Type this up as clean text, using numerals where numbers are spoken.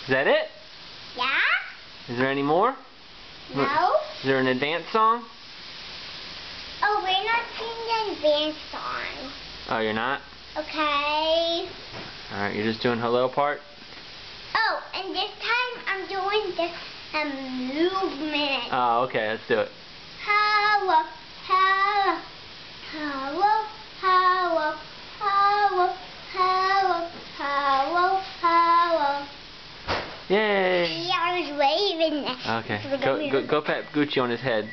Is that it? Yeah? Is there any more? No? Is there an advanced song? Oh, we're not singing the advanced song. Oh, you're not? Okay. Alright, you're just doing hello part? Oh, and this time I'm doing this movement. Oh, okay, let's do it. Hello, hello, hello, hello, hello, hello, hello, hello. Yay! Yeah, I was waving. Okay, go pat Gucci on his head.